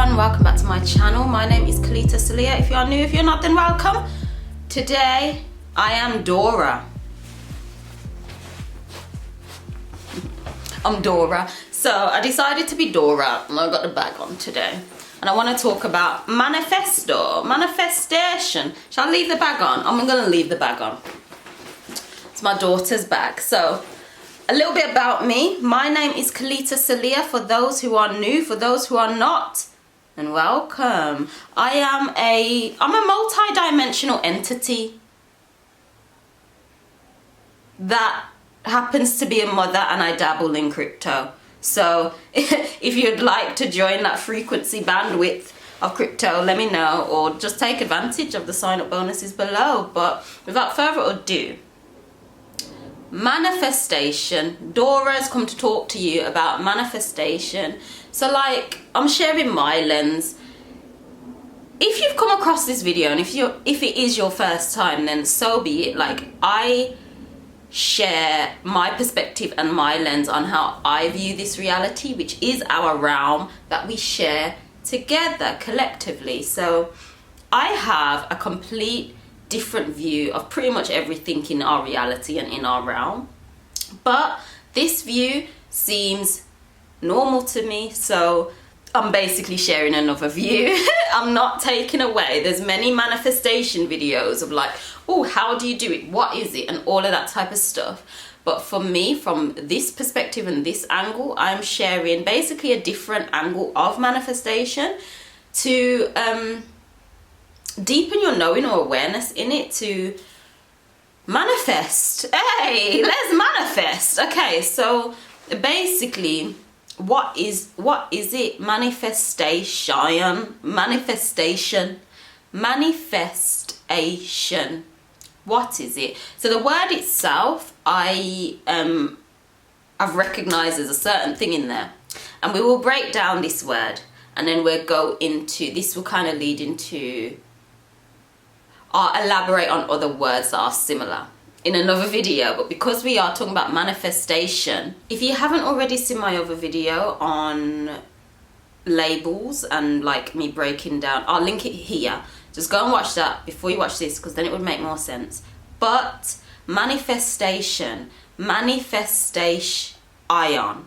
everyone, welcome back to my channel. My name is Kalita Salia. If you are new, if you're not, then welcome. Today I am Dora. I'm Dora. So I decided to be Dora and I got the bag on today. And I want to talk about manifestation. Shall I leave the bag on? I'm going to leave the bag on. It's my daughter's bag. So a little bit about me. My name is Kalita Salia. For those who are new, for those who are not, and welcome. I'm a multi-dimensional entity that happens to be a mother, and I dabble in crypto. So if you'd like to join that frequency bandwidth of crypto, let me know, or just take advantage of the sign-up bonuses below. But without further ado, manifestation. Dora has come to talk to you about manifestation. So like, I'm sharing my lens. If you've come across this video and if it is your first time, then so be it. Like, I share my perspective and my lens on how I view this reality, which is our realm that we share together collectively. So I have a complete different view of pretty much everything in our reality and in our realm, but this view seems normal to me, so I'm basically sharing another view. I'm not taking away. There's many manifestation videos of like, oh, how do you do it, what is it, and all of that type of stuff. But for me, from this perspective and this angle, I'm sharing basically a different angle of manifestation to deepen your knowing or awareness in it, to manifest. Hey, let's manifest. Okay, so basically, what is it? Manifestation. What is it? So the word itself, I've recognized as a certain thing in there, and we will break down this word, and then we'll go into this. Will kind of lead into, I'll elaborate on other words that are similar in another video. But because we are talking about manifestation, if you haven't already seen my other video on labels and like me breaking down, I'll link it here. Just go and watch that before you watch this, because then it would make more sense. But manifestation, ion,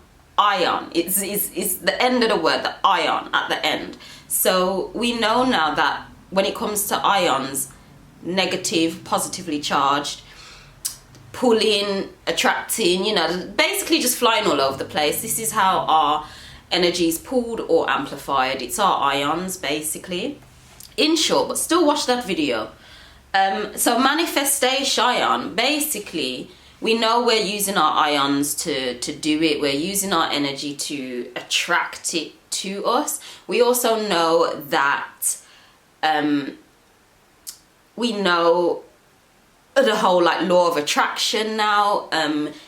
it's the end of the word, the ion at the end. So we know now that when it comes to ions, negative, positively charged, pulling, attracting, you know, basically just flying all over the place. This is how our energy is pulled or amplified. It's our ions, basically, in short. But still watch that video. So manifestation, basically, we know we're using our ions to do it. We're using our energy to attract it to us. We also know that we know the whole like law of attraction now.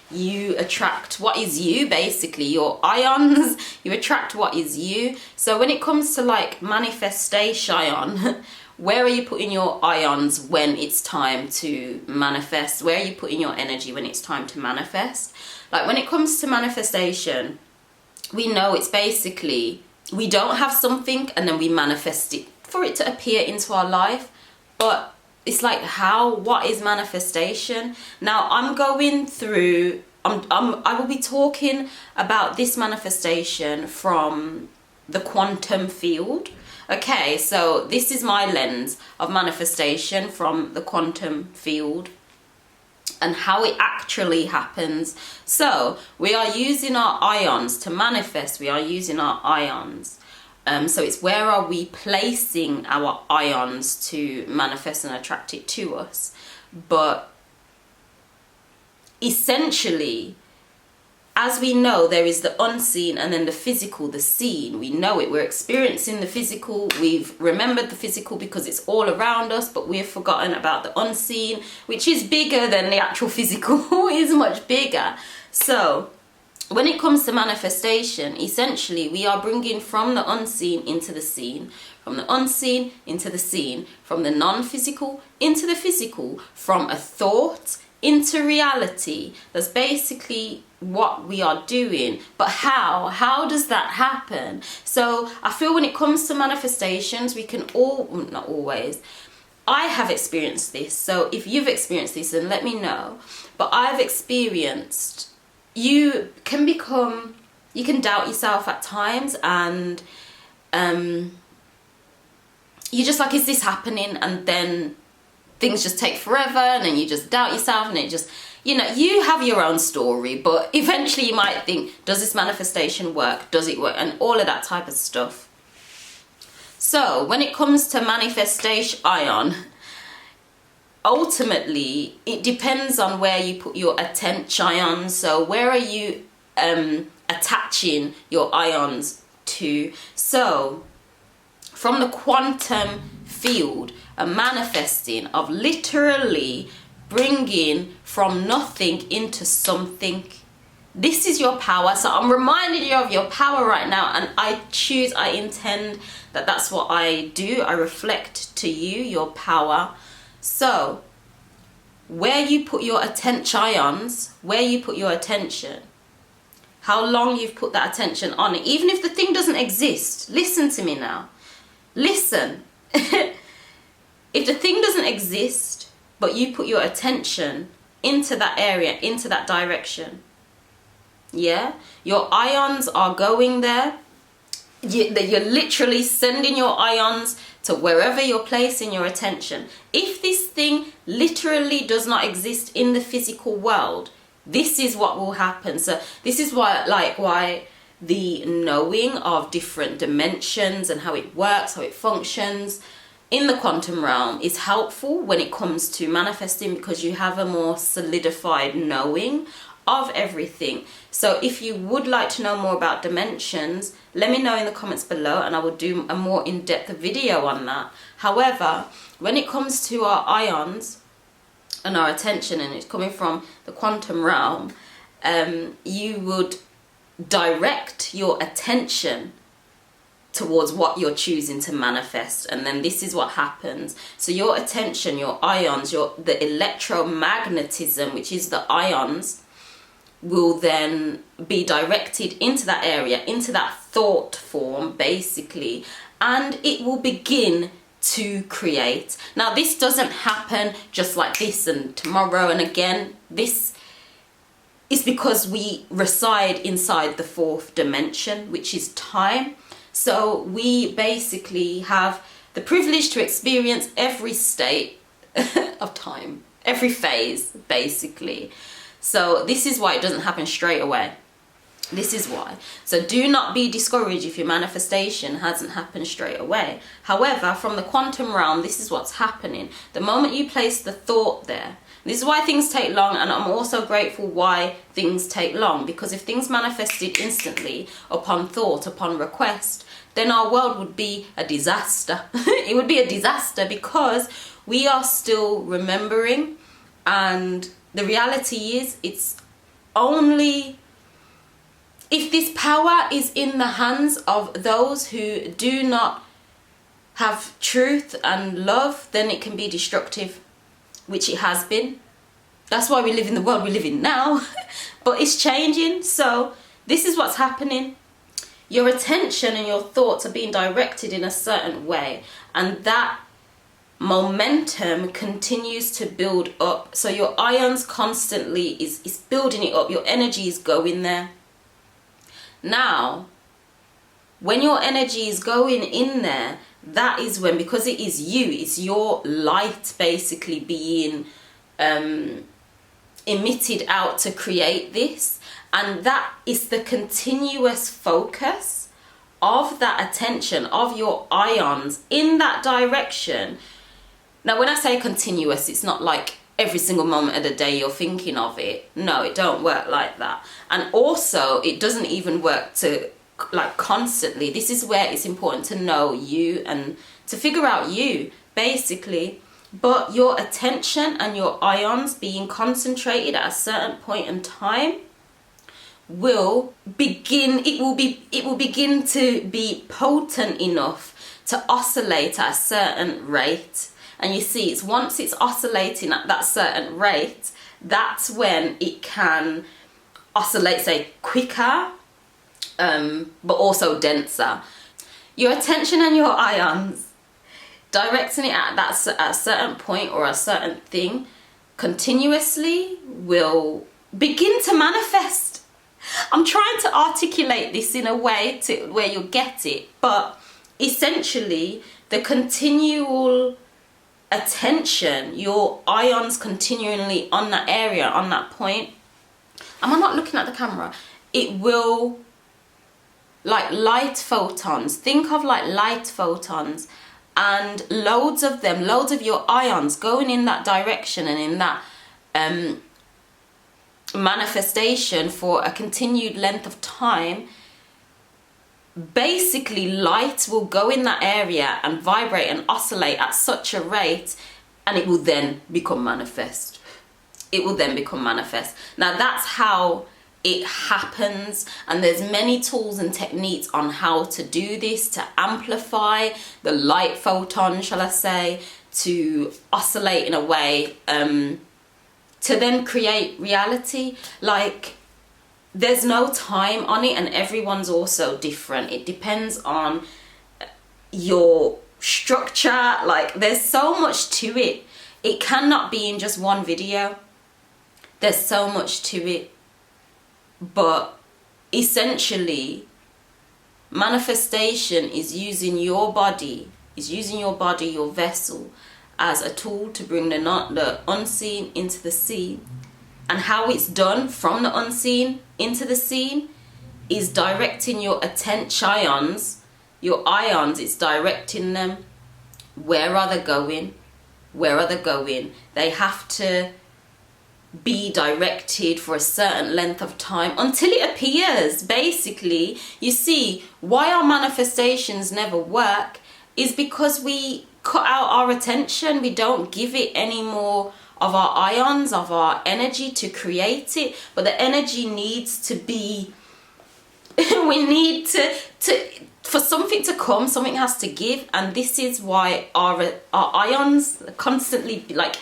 You attract what is you, basically, your ions. You attract what is you. So when it comes to like manifestation, where are you putting your ions when it's time to manifest? Where are you putting your energy when it's time to manifest? Like, when it comes to manifestation, we know it's basically, we don't have something and then we manifest it for it to appear into our life. But it's like, what is manifestation? Now I'm going through, I will be talking about this manifestation from the quantum field. Okay, so this is my lens of manifestation from the quantum field and how it actually happens. So we are using our ions to manifest. We are using our ions. So it's, where are we placing our ions to manifest and attract it to us? But essentially, as we know, there is the unseen and then the physical, the seen. We know it. We're experiencing the physical. We've remembered the physical because it's all around us, but we've forgotten about the unseen, which is bigger than the actual physical. Is much bigger. So when it comes to manifestation, essentially, we are bringing from the unseen into the seen, from the unseen into the seen, from the non-physical into the physical, from a thought into reality. That's basically what we are doing. But how does that happen? So I feel when it comes to manifestations, we can all, not always, I have experienced this. So if you've experienced this, then let me know. But I've experienced, you can doubt yourself at times, and you're just like, is this happening? And then things just take forever, and then you just doubt yourself, and it just, you know, you have your own story, but eventually you might think, does this manifestation work? Does it work? And all of that type of stuff. So when it comes to manifestation ion, ultimately it depends on where you put your attention. So where are you attaching your ions to? So from the quantum field, a manifesting of literally bringing from nothing into something. This is your power. So I'm reminding you of your power right now, and I intend that that's what I do. I reflect to you your power. So where you put your attentions, where you put your attention, how long you've put that attention on it, even if the thing doesn't exist. Listen to me now. Listen. If the thing doesn't exist, but you put your attention into that area, into that direction, yeah, your ions are going there. You're literally sending your ions to wherever you're placing your attention. If this thing literally does not exist in the physical world, this is what will happen. So this is why the knowing of different dimensions and how it works, how it functions in the quantum realm is helpful when it comes to manifesting, because you have a more solidified knowing of everything. So if you would like to know more about dimensions, let me know in the comments below, and I will do a more in-depth video on that. However, when it comes to our ions and our attention, and it's coming from the quantum realm, you would direct your attention towards what you're choosing to manifest, and then this is what happens. So your attention, your ions, the electromagnetism, which is the ions, will then be directed into that area, into that thought form basically, and it will begin to create. Now this doesn't happen just like this and tomorrow and again. This is because we reside inside the fourth dimension, which is time. So we basically have the privilege to experience every state of time, every phase basically. So this is why it doesn't happen straight away. This is why. So do not be discouraged if your manifestation hasn't happened straight away. However, from the quantum realm, this is what's happening. The moment you place the thought there, this is why things take long, and I'm also grateful why things take long, because if things manifested instantly upon thought, upon request, then our world would be a disaster. It would be a disaster because we are still remembering, and the reality is it's only if this power is in the hands of those who do not have truth and love, then it can be destructive, which it has been. That's why we live in the world we live in now. But it's changing. So this is what's happening. Your attention and your thoughts are being directed in a certain way, and that momentum continues to build up. So your ions constantly is building it up. Your energy is going there. Now, when your energy is going in there, that is when, because it is you, it's your light basically being emitted out to create this, and that is the continuous focus of that attention, of your ions in that direction. Now when I say continuous, it's not like every single moment of the day you're thinking of it. No, it don't work like that. And also it doesn't even work to like constantly. This is where it's important to know you and to figure out you basically. But your attention and your ions being concentrated at a certain point in time will begin, it will begin to be potent enough to oscillate at a certain rate. And you see, it's once it's oscillating at that certain rate, that's when it can oscillate, say, quicker, but also denser. Your attention and your ions, directing it at a certain point or a certain thing continuously, will begin to manifest. I'm trying to articulate this in a way to where you'll get it, but essentially the continual attention, your ions continually on that area, on that point. Am I not looking at the camera? It will, like light photons, think of like light photons, and loads of them, loads of your ions going in that direction and in that manifestation for a continued length of time. Basically, light will go in that area and vibrate and oscillate at such a rate, and it will then become manifest. It will then become manifest. Now that's how it happens, and there's many tools and techniques on how to do this, to amplify the light photon, shall I say, to oscillate in a way to then create reality. Like, there's no time on it, and everyone's also different. It depends on your structure. Like, there's so much to it. It cannot be in just one video. There's so much to it. But essentially, manifestation is using your body, your vessel, as a tool to bring the unseen into the seen. And how it's done from the unseen into the seen is directing your attentions, your ions, it's directing them. Where are they going? Where are they going? They have to be directed for a certain length of time until it appears. Basically, you see, why our manifestations never work is because we cut out our attention. We don't give it any more of our ions, of our energy to create it. But the energy needs to be we need to for something to come, something has to give. And this is why our ions are constantly like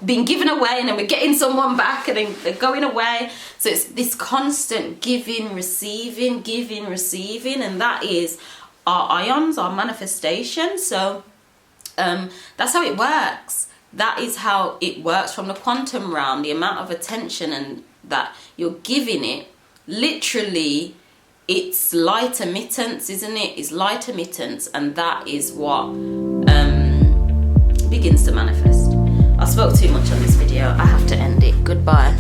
being given away, and then we're getting someone back, and then they're going away. So it's this constant giving, receiving, and that is our ions, our manifestation. So that's how it works. That is how it works from the quantum realm. The amount of attention and that you're giving it, literally, it's light emittance, isn't it? It's light emittance, and that is what begins to manifest. I spoke too much on this video. I have to end it. Goodbye.